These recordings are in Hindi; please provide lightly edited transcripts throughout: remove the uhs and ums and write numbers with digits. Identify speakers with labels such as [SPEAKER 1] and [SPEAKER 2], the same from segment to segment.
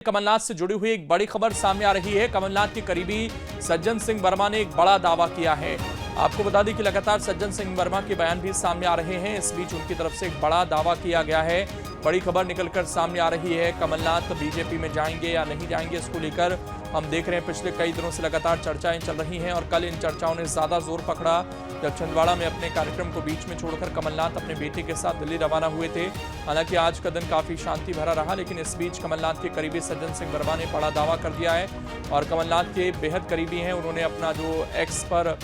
[SPEAKER 1] कमलनाथ से जुड़ी हुई एक बड़ी खबर सामने आ रही है। कमलनाथ के करीबी सज्जन सिंह वर्मा ने एक बड़ा दावा किया है। आपको बता दें कि लगातार सज्जन सिंह वर्मा के बयान भी सामने आ रहे हैं। इस बीच उनकी तरफ से एक बड़ा दावा किया गया है। बड़ी खबर निकलकर सामने आ रही है। कमलनाथ बीजेपी में जाएंगे या नहीं जाएंगे, इसको लेकर हम देख रहे हैं पिछले कई दिनों से लगातार चर्चाएं चल रही हैं और कल इन चर्चाओं ने ज्यादा जोर पकड़ा जब छिंदवाड़ा में अपने कार्यक्रम को बीच में छोड़कर कमलनाथ अपने बेटे के साथ दिल्ली रवाना हुए थे। हालांकि आज का दिन काफी शांति भरा रहा, लेकिन इस बीच कमलनाथ के करीबी सज्जन सिंह वर्मा ने बड़ा दावा कर दिया है और कमलनाथ के बेहद करीबी हैं। उन्होंने अपना जो एक्स पर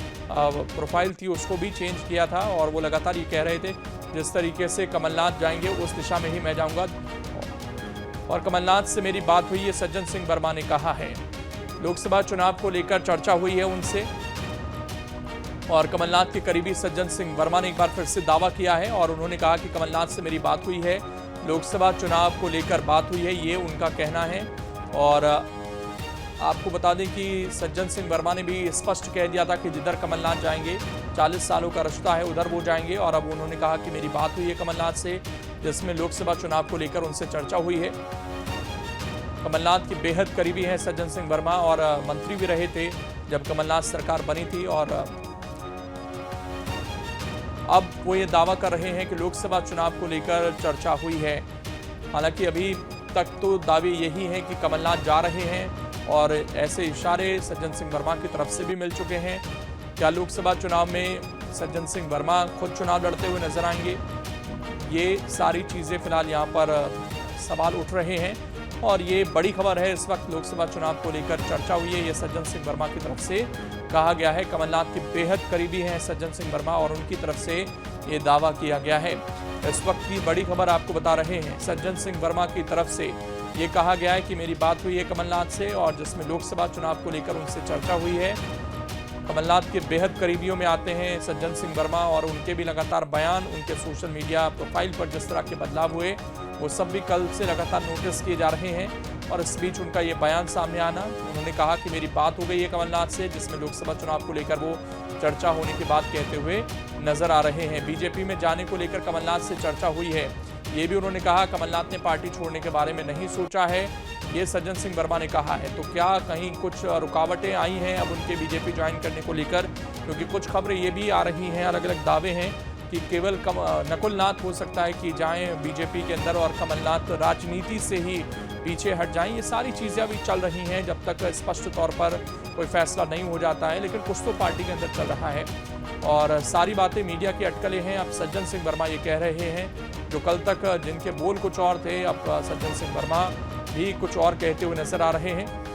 [SPEAKER 1] प्रोफाइल थी उसको भी चेंज किया था और वो लगातार ये कह रहे थे जिस तरीके से कमलनाथ जाएंगे उस दिशा में ही मैं जाऊंगा और कमलनाथ से मेरी बात हुई है, सज्जन सिंह वर्मा ने कहा है। लोकसभा चुनाव को लेकर चर्चा हुई है उनसे और कमलनाथ के करीबी सज्जन सिंह वर्मा ने एक बार फिर से दावा किया है और उन्होंने कहा कि कमलनाथ से मेरी बात हुई है, लोकसभा चुनाव को लेकर बात हुई है, ये उनका कहना है। और आपको बता दें कि सज्जन सिंह वर्मा ने भी स्पष्ट कह दिया था कि जिधर कमलनाथ जाएंगे 40 सालों का रिश्ता है उधर वो जाएंगे और अब उन्होंने कहा कि मेरी बात हुई है कमलनाथ से, जिसमें लोकसभा चुनाव को लेकर उनसे चर्चा हुई है। कमलनाथ के बेहद करीबी हैं सज्जन सिंह वर्मा और मंत्री भी रहे थे जब कमलनाथ सरकार बनी थी और अब वो ये दावा कर रहे हैं कि लोकसभा चुनाव को लेकर चर्चा हुई है। हालांकि अभी तक तो दावे यही हैं कि कमलनाथ जा रहे हैं और ऐसे इशारे सज्जन सिंह वर्मा की तरफ से भी मिल चुके हैं। क्या लोकसभा चुनाव में सज्जन सिंह वर्मा खुद चुनाव लड़ते हुए नजर आएंगे, ये सारी चीज़ें फिलहाल यहाँ पर सवाल उठ रहे हैं और ये बड़ी खबर है। इस वक्त लोकसभा चुनाव को लेकर चर्चा हुई है, ये सज्जन सिंह वर्मा की तरफ से कहा गया है। कमलनाथ के बेहद करीबी हैं सज्जन सिंह वर्मा और उनकी तरफ से ये दावा किया गया है। इस वक्त की बड़ी खबर आपको बता रहे हैं, सज्जन सिंह वर्मा की तरफ से ये कहा गया है कि मेरी बात हुई है कमलनाथ से और जिसमें लोकसभा चुनाव को लेकर उनसे चर्चा हुई है। कमलनाथ के बेहद करीबियों में आते हैं सज्जन सिंह वर्मा और उनके भी लगातार बयान, उनके सोशल मीडिया प्रोफाइल पर जिस तरह के बदलाव हुए वो सब भी कल से लगातार नोटिस किए जा रहे हैं और इस बीच उनका ये बयान सामने आना, उन्होंने कहा कि मेरी बात हो गई है कमलनाथ से, जिसमें लोकसभा चुनाव को लेकर वो चर्चा होने की बात कहते हुए नजर आ रहे हैं। बीजेपी में जाने को लेकर कमलनाथ से चर्चा हुई है, ये भी उन्होंने कहा। कमलनाथ ने पार्टी छोड़ने के बारे में नहीं सोचा है, ये सज्जन सिंह वर्मा ने कहा है। तो क्या कहीं कुछ रुकावटें आई हैं अब उनके बीजेपी ज्वाइन करने को लेकर, क्योंकि कुछ खबरें ये भी आ रही हैं, अलग अलग दावे हैं कि केवल नकुलनाथ हो सकता है कि जाएं बीजेपी के अंदर और कमलनाथ राजनीति से ही पीछे हट जाएं। ये सारी चीज़ें अभी चल रही हैं जब तक स्पष्ट तौर पर कोई फैसला नहीं हो जाता है, लेकिन कुछ तो पार्टी के अंदर चल रहा है और सारी बातें मीडिया की अटकलें हैं। अब सज्जन सिंह वर्मा ये कह रहे हैं, जो कल तक जिनके बोल कुछ और थे, अब सज्जन सिंह वर्मा भी कुछ और कहते हुए नजर आ रहे हैं।